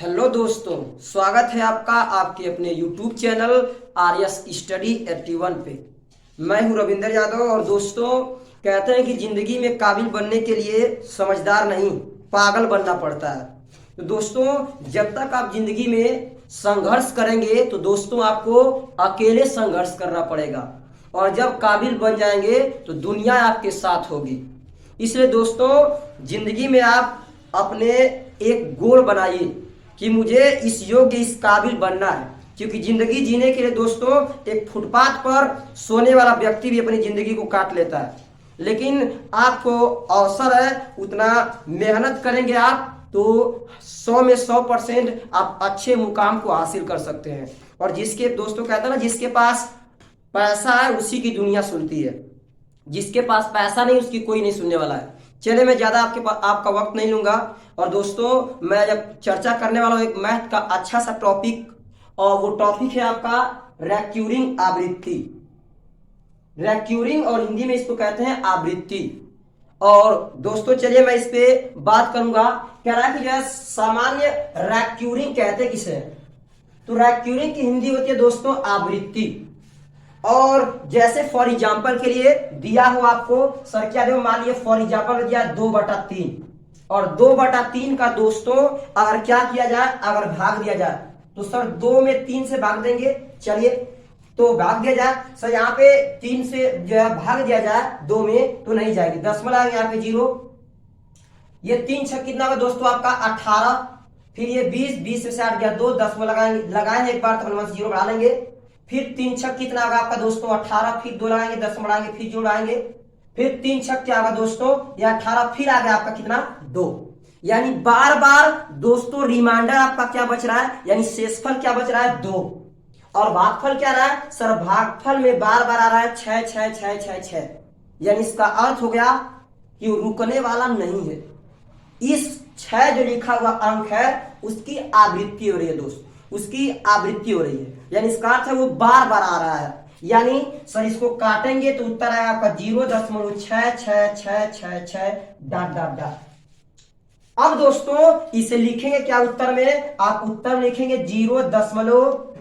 Hello दोस्तों, स्वागत है आपका आपके अपने YouTube चैनल आर्यस स्टडी 81 पे। मैं हूं रविंदर यादव और दोस्तों कहते हैं कि जिंदगी में काबिल बनने के लिए समझदार नहीं पागल बनना पड़ता है। तो दोस्तों जब तक आप जिंदगी में संघर्ष करेंगे तो दोस्तों आपको अकेले संघर्ष करना पड़ेगा और जब काबिल बन जाएंगे तो दुनिया आपके साथ होगी। इसलिए दोस्तों जिंदगी में आप अपने एक गोल बनाइए कि मुझे इस योग्य इस काबिल बनना है, क्योंकि जिंदगी जीने के लिए दोस्तों एक फुटपाथ पर सोने वाला व्यक्ति भी अपनी जिंदगी को काट लेता है, लेकिन आपको अवसर है उतना मेहनत करेंगे आप तो 100 में 100% आप अच्छे मुकाम को हासिल कर सकते हैं। और जिसके दोस्तों कहते हैं ना, जिसके पास पैसा है उसी की दुनिया सुनती है, जिसके पास पैसा नहीं उसकी कोई नहीं सुनने वाला है। चलिए मैं ज्यादा आपका वक्त नहीं लूंगा और दोस्तों मैं जब चर्चा करने वाला हूं एक मैथ का अच्छा सा टॉपिक, और वो टॉपिक है आपका रेक्यूरिंग आवृत्ति। रेक्यूरिंग और हिंदी में इसको कहते हैं आवृत्ति। और दोस्तों चलिए मैं इस पे बात करूंगा। कह रहा है कि जो है सामान्य रेक्यूरिंग कहते किसे, तो रेक्यूरिंग की हिंदी होती है दोस्तों आवृत्ति। और जैसे फॉर एग्जाम्पल के लिए दिया हो आपको सर क्या दे, मान लिया फॉर एग्जाम्पल दिया 2/3 और 2/3 का दोस्तों अगर क्या किया जाए, अगर भाग दिया जाए तो सर 2 में 3 से भाग देंगे। चलिए तो भाग दिया जाए सर, यहाँ पे 3 से जो है भाग दिया जाए 2 में तो नहीं जाएगी, दशमलव आएगा यहाँ पे 0। ये 3 छक कितना होगा दोस्तों आपका 18, फिर ये 20 में से 8 गया 2, दशमलव लगाएंगे एक बार तो 0 बढ़ा लेंगे। फिर 3 छक कितना होगा आपका दोस्तों 18, फिर 2 लगाएंगे 10 बढ़ाएंगे फिर जोड़ाएंगे, फिर 3 छक क्या होगा दोस्तों ये 18, फिर आ गया आपका कितना 2। यानी बार बार दोस्तों रिमाइंडर आपका क्या बच रहा है, यानी शेषफल क्या बच रहा है 2, और भागफल क्या रहा है सर, भागफल में बार बार आ रहा है 6 6 6 6 6। यानी इसका अर्थ हो गया कि वो रुकने वाला नहीं है। इस 6 जो लिखा हुआ अंक है उसकी आवृत्ति हो रही है दोस्त, उसकी आवृत्ति हो रही है, यानी इसका अर्थ है वो बार बार आ रहा है। यानी सर इसको काटेंगे तो उत्तर आएगा आपका 0.66666 डॉट डॉट डॉट। अब दोस्तों इसे लिखेंगे क्या उत्तर में, आप उत्तर लिखेंगे 0.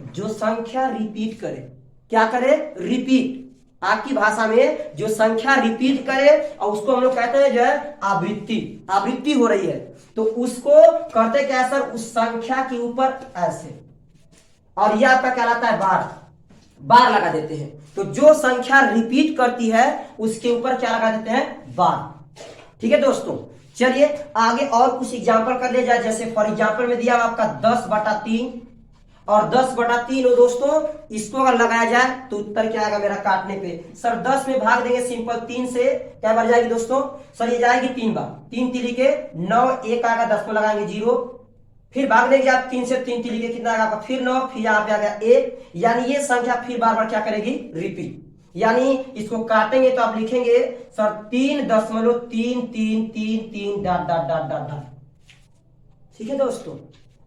जो संख्या रिपीट करे, क्या करे रिपीट, आपकी भाषा में जो संख्या रिपीट करे और उसको हम लोग कहते हैं जो है आवृत्ति, आवृत्ति हो रही है तो उसको करते क्या सर, उस संख्या के ऊपर ऐसे, और यह आपका कहलाता है बार, बार लगा देते हैं। तो जो संख्या रिपीट करती है उसके ऊपर क्या लगा देते हैं, बार। ठीक है दोस्तों, चलिए आगे और कुछ एग्जांपल कर लिया जाए। जैसे फॉर एग्जांपल में दिया आपका 10/3 और 10/3 हो दोस्तों, इसको अगर लगाया जाए तो उत्तर क्या आएगा मेरा काटने पे, सर 10 में भाग देंगे सिंपल 3 से, क्या बढ़ जाएगी दोस्तों सर, ये जाएगी 3 बार, 3 3 के 9, 1 आएगा 10 में लगाएंगे 0, फिर भाग देंगे आप 3 से, 3 3 के कितना आएगा आपका फिर 9, फिर यहाँ पे आ गया 1। यानी ये संख्या फिर बार बार क्या करेगी रिपीट, यानी इसको काटेंगे तो आप लिखेंगे sir 3.333 dot dot dot dot dot. ठीक है दोस्तों,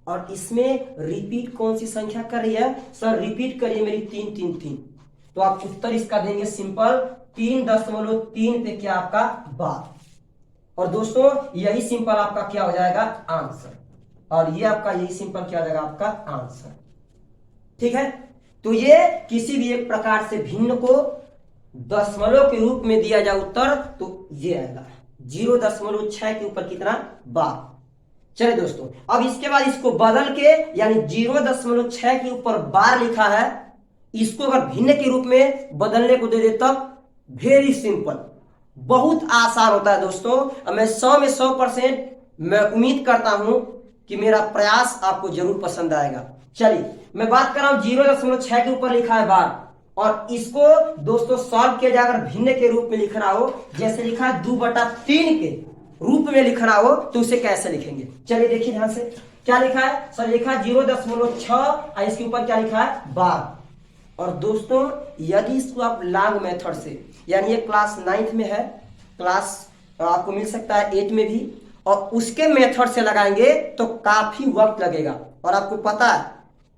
और इसमें रिपीट कौन सी संख्या कर रही है सर, रिपीट करिए मेरी 333, तो आप उत्तर इसका देंगे सिंपल 3.3 पे क्या आपका बार। और दोस्तों यही सिंपल आपका क्या हो जाएगा आंसर, और ये आपका यही सिंपल क्या हो जाएगा आपका आंसर। ठीक है, तो ये किसी भी एक प्रकार से भिन्न को दशमलव के रूप में दिया जाए उत्तर तो ये आएगा 0.6 के ऊपर कितना बार। चलिए दोस्तों अब इसके बाद इसको बदल के, यानी 0.6 के ऊपर बार लिखा है, इसको अगर भिन्न के रूप में बदलने को दे दे तब वेरी सिंपल, बहुत आसान होता है दोस्तों। मैं 100 में 100% मैं उम्मीद करता हूं कि मेरा प्रयास आपको जरूर पसंद आएगा। चलिए मैं बात कर रहा हूं 0.6 के ऊपर लिखा है बार, और इसको दोस्तों सॉल्व किया जाए अगर भिन्न के रूप में लिखना हो, जैसे लिखा है 2/3 के रूप में लिखना हो तो उसे कैसे लिखेंगे। चलिए देखिए ध्यान से, क्या लिखा है सर, लिखा है 0.6 और इसके ऊपर क्या लिखा है बार। और दोस्तों यदि इसको आप लॉन्ग मेथड से, यानी ये क्लास 9th में है, क्लास आपको मिल सकता है 8 में भी, और उसके मेथड से लगाएंगे तो काफी वक्त लगेगा। और आपको पता है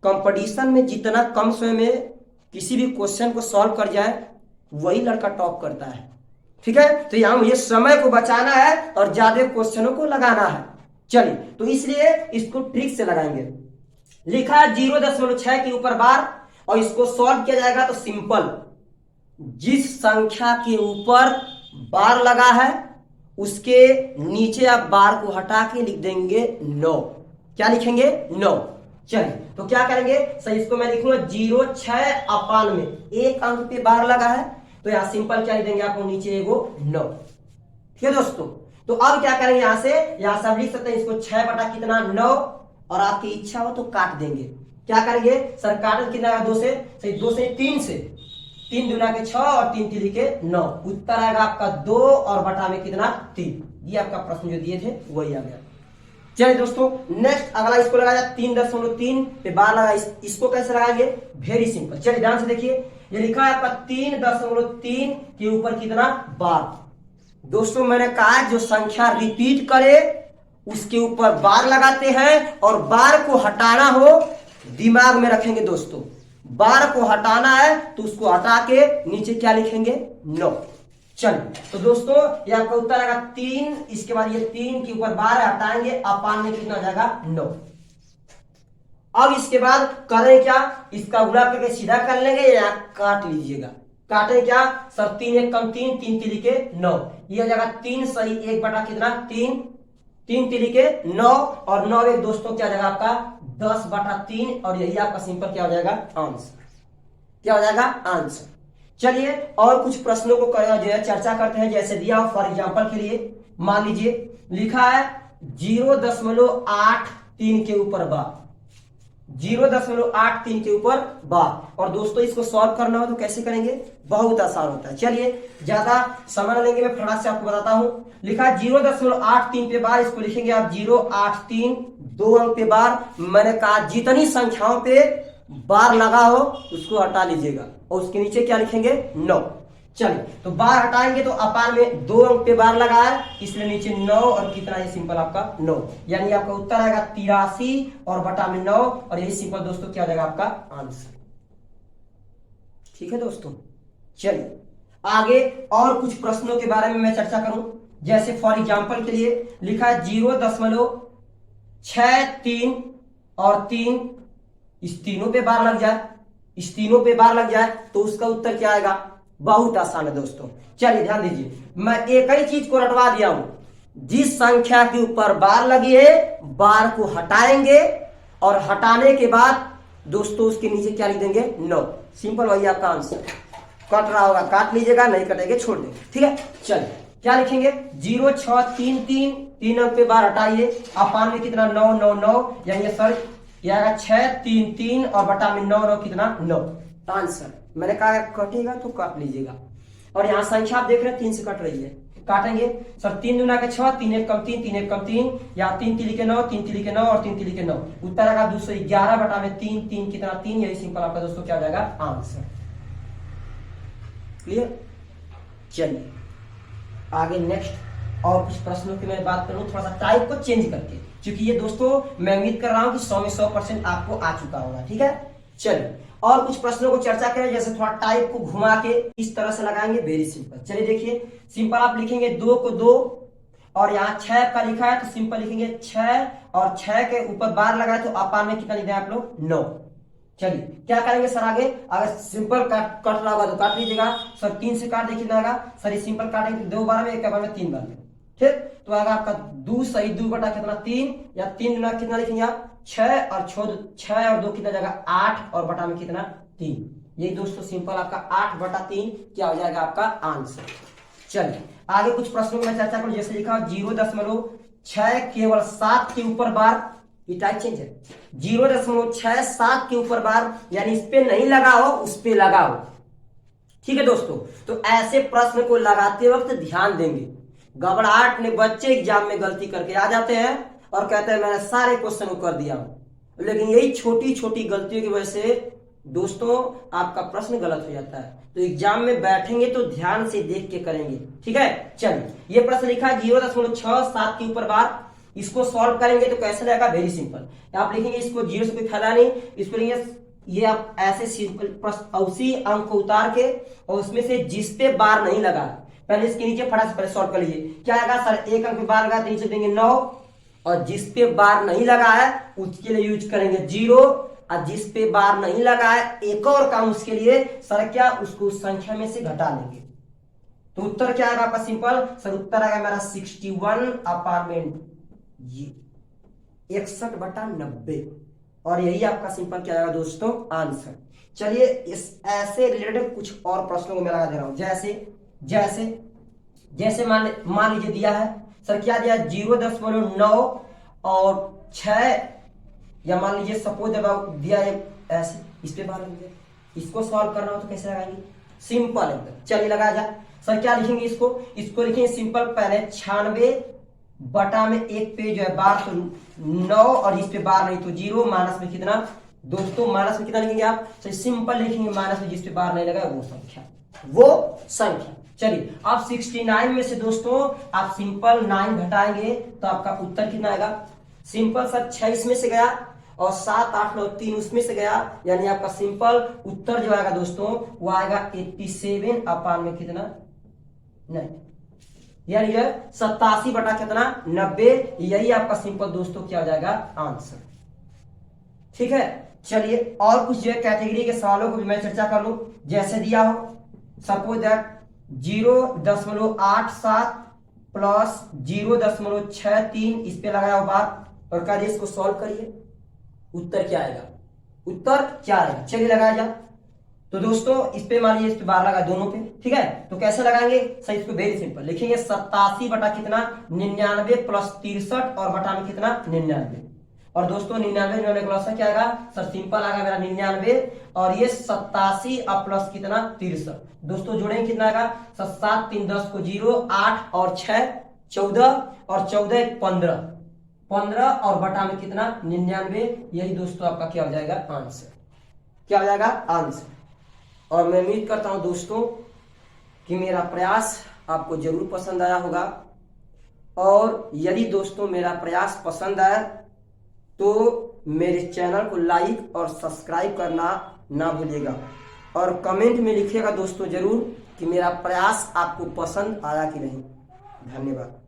कंपटीशन में जितना कम समय में किसी भी क्वेश्चन को सॉल्व कर जाए वही लड़का टॉप करता है। ठीक है, तो यहां मुझे समय को बचाना है और ज्यादा क्वेश्चनों को लगाना है। चलिए, तो इसलिए इसको ट्रिक से लगाएंगे। लिखा है 0.6 के ऊपर बार, और इसको सॉल्व किया जाएगा तो सिंपल, जिस संख्या के ऊपर बार लगा है उसके नीचे आप बार को हटा के लिख देंगे 9। क्या लिखेंगे? 9। चलिए, तो क्या करेंगे सर, इसको मैं लिखूंगा 0.6 अपान में एक अंक पे बार लगा है, तो यहां सिंपल क्या लिख देंगे आपको, नीचे एगो 9। ठीक है दोस्तों, तो अब क्या करेंगे, यहां से आप लिख सकते हैं इसको 6 बटा कितना 9, और आपकी इच्छा हो तो काट देंगे। क्या करेंगे सर, काट कितना 2 से, सही 2 से 3 से, 3 दूना के 6 और 3 तिली के 9, उत्तर आएगा आपका 2 और बटा में कितना 3। ये आपका प्रश्न जो दिए थे वही आ गया। चलिए दोस्तों, नेक्स्ट अगला इसको लगाया 3.3 पे बार लगा, इसको कैसे लगाएंगे, वेरी सिंपल। चलिए ध्यान से देखिए, ये लिखा है आपका 3.3 के ऊपर कितना बार। दोस्तों मैंने कहा जो संख्या रिपीट करे उसके ऊपर बार लगाते हैं, और बार को हटाना हो दिमाग में रखेंगे दोस्तों, बार को हटाना है तो उसको हटा के नीचे क्या लिखेंगे 9। चलिए, तो दोस्तों ये आपका उत्तर आएगा 3, इसके बाद ये 3 के ऊपर बार हटाएंगे, अपान में कितना हो जाएगा 9। अब इसके बाद करें क्या, इसका उड़ा करके सीधा कर लेंगे या काट लीजिएगा। काटे क्या सर, 3 1 कम 3, 3 तिली के 9, ये हो जाएगा 3 सही 1 बटा कितना 3, 3 तिली के 9, और 9 एक दोस्तों क्या हो जाएगा आपका 10 बटा 3, और यही आपका सिंपल क्या हो जाएगा आंसर। क्या हो जाएगा आंसर। चलिए, और कुछ प्रश्नों को जो है चर्चा करते हैं, जैसे दिया हो फॉर एग्जांपल के लिए, मान लीजिए लिखा है 0.83 के ऊपर बार, 0.83 के ऊपर बार, और दोस्तों इसको सॉल्व करना हो तो कैसे करेंगे, बहुत आसान होता है। चलिए, ज्यादा समय लेंगे, मैं फटाक से आपको बताता हूं। लिखा है 0.83 पे बार, इसको लिखेंगे आप 083, 2 अंक पे बार। मैंने कहा जितनी संख्याओं पे बार लगा हो उसको हटा लीजिएगा, और उसके नीचे क्या लिखेंगे 9। चलिए, तो बार हटाएंगे तो अपान में 2 अंक पे बार लगा है, इसलिए नीचे 9, और कितना है सिंपल आपका 9, यानी आपका उत्तर आएगा 83 और बटा में 9, और यही सिंपल दोस्तों क्या हो जाएगा आपका आंसर। ठीक है दोस्तों, चलिए आगे और कुछ प्रश्नों के बारे में मैं चर्चा करूं, जैसे फॉर एग्जांपल के लिए लिखा है 0.63 और 3, इस तीनों पे बार लग जाए, इस तीनों पे बार लग जाए तो उसका उत्तर क्या आएगा, बहुत आसान है दोस्तों। चलिए ध्यान दीजिए, मैं एक ही चीज को रटवा दिया हूं, जिस संख्या के ऊपर बार लगी है बार को हटाएंगे, और हटाने के बाद दोस्तों उसके नीचे क्या लिख देंगे 9, सिंपल वही आपका आंसर। कट रहा होगा काट लीजिएगा, नहीं कटेंगे छोड़ देंगे। ठीक है, चलिए क्या लिखेंगे 0.633, 3 अंक पे बार हटाइए, अपान में कितना 9 9 9, यानी सर यह आएगा 6 3 3 और बटा में 9 9 कितना 9, आंसर। मैंने कहा कटेगा तो काट लीजिएगा, और यहाँ संख्या आप देख रहे हैं 3 से कट रही है, काटेंगे सर 3 दूना के 6, 3 1 कम 3, 3 1 कम 3, यहाँ 3 तिली के 9, 3 तिली के 9 और 3 तिली के 9, उत्तर आएगा 211 बटा में 3, 3 कितना 3, यही सिंपल आपका दोस्तों क्या हो जाएगा आंसर। क्लियर। चलिए आगे नेक्स्ट और कुछ प्रश्नों की मैं बात करूं, थोड़ा सा टाइप को चेंज करके, क्योंकि ये दोस्तों मैं उम्मीद कर रहा हूं कि 100 में 100% आपको आ चुका होगा। ठीक है, चलिए और कुछ प्रश्नों को चर्चा करें, जैसे थोड़ा टाइप को घुमा के इस तरह से लगाएंगे, वेरी सिंपल। चलिए देखिए, सिंपल आप लिखेंगे 2 को 2, और यहाँ 6 का लिखा है तो सिंपल लिखेंगे 6, और 6 के ऊपर बार लगाए तो अपान में कितना लिख दें आप लोग 9। चलिए क्या करेंगे सर आगे, अगर सिंपल कट रहा होगा तो काट लीजिएगा सर, 3 से काट देखिए आएगा सर, ये सिंपल काटेंगे 2 बार में, 1 बार में 3 बार में, ठीक, तो आएगा आपका 2 सही 2 बटा कितना 3, या 3 गुना कितना लिखेंगे आप 6, और 6 और 2 कितना जाएगा 8, और बटा में कितना 3, यही दोस्तों सिंपल आपका 8 बटा 3 क्या हो जाएगा आपका आंसर। चलिए आगे कुछ प्रश्नों में चर्चा करूं, जैसे लिखा 0.6 केवल 7 के ऊपर बार, ये टाइप चेंज है, 0.67 के ऊपर बार, यानी इस पे नहीं लगा हो उस पे लगाओ। ठीक है दोस्तों, तो ऐसे प्रश्न को लगाते वक्त ध्यान देंगे, घबराहट ने बच्चे एग्जाम में गलती करके आ जाते हैं और कहते हैं मैंने सारे क्वेश्चन को कर दिया, लेकिन यही छोटी छोटी गलतियों की वजह से दोस्तों आपका प्रश्न गलत हो जाता है। तो एग्जाम में बैठेंगे तो ध्यान से देख के करेंगे। ठीक है, चलिए ये प्रश्न लिखा है 0.67 के ऊपर बार, इसको सॉल्व करेंगे तो कैसे रहेगा, वेरी सिंपल, आप लिखेंगे इसको 0 से कोई फायदा नहीं, इसको लेंगे ये आप ऐसे सिंपल प्रश्न उसी अंक को उतार के, और उसमें से जिस पे बार नहीं लगा पहले इसके नीचे फटाक से पहले सॉल्व कर लीजिए। क्या आएगा सर, 1 अंक पे बार लगा तो नीचे देंगे 9, और जिस पे बार नहीं लगा है उसके लिए यूज करेंगे 0, और जिस पे बार नहीं लगा है एक और काम उसके लिए सर क्या, उसको उस संख्या में से घटा लेंगे। तो उत्तर क्या आएगा आपका सिंपल सर, उत्तर आएगा मेरा 61 अपार्टमेंट 61/90, और यही आपका सिंपल क्या आएगा दोस्तों आंसर। चलिए इस ऐसे रिलेटेड कुछ और प्रश्नों को मैं लगा दे रहा हूं, जैसे मान लीजिए दिया है सर, क्या दिया 0.9 और 6, या मान लीजिए सपोज दिया है ऐसे, इस पे बार लग गया, इसको सॉल्व करना हो तो कैसे लगाएंगे, सिंपल एकदम। चलिए लगाया जाए सर, क्या लिखेंगे इसको लिखेंगे सिंपल, पहले 96 बटा में एक पे जो है बार तो 9, और इस पे बार नहीं तो 0, माइनस में कितना दोस्तों, माइनस में कितना लिखेंगे आप, तो सिंपल लिखेंगे माइनस में जिस पे बार नहीं लगा वो संख्या। चलिए आप 69 में से दोस्तों आप सिंपल 9 घटाएंगे तो आपका उत्तर कितना आएगा, सिंपल सर 6 इसमें से गया और 7 8 9 3 उसमें से गया, यानी आपका सिंपल उत्तर जो आएगा दोस्तों वो आएगा 87 अपान में कितना, नहीं यानी 87 बटा कितना 90, यही आपका सिंपल दोस्तों क्या हो जाएगा आंसर। ठीक है, चलिए और कुछ जो है कैटेगरी के सवालों को भी मैं चर्चा कर लूं। जैसे दिया हो सपोज दैट 0.87 प्लस 0.63 इस पे लगाया हो बार, और कहा इसको सॉल्व करिए, उत्तर क्या आएगा, चलिए लगाया जाए। तो दोस्तों इस पे मान लीजिए इस पे बार लगा दोनों पे, ठीक है, तो कैसे लगाएंगे सर, इसको वेरी सिंपल लिखेंगे 87 बटा कितना 99 प्लस 63 और बटा में कितना 99, और दोस्तों 99 क्या आएगा सर, सिंपल आएगा मेरा 99, और ये 87 और प्लस कितना 63, दोस्तों जोड़ेंगे कितना आएगा सर, 7 3 10 को 0, 8 और 6 14, और 14 15 और बटा में कितना 99, यही दोस्तों आपका क्या हो जाएगा आंसर, और मैं उम्मीद करता हूं दोस्तों कि मेरा प्रयास आपको जरूर पसंद आया होगा, और यदि दोस्तों मेरा प्रयास पसंद आया तो मेरे चैनल को लाइक और सब्सक्राइब करना ना भूलिएगा, और कमेंट में लिखिएगा दोस्तों जरूर कि मेरा प्रयास आपको पसंद आया कि नहीं। धन्यवाद।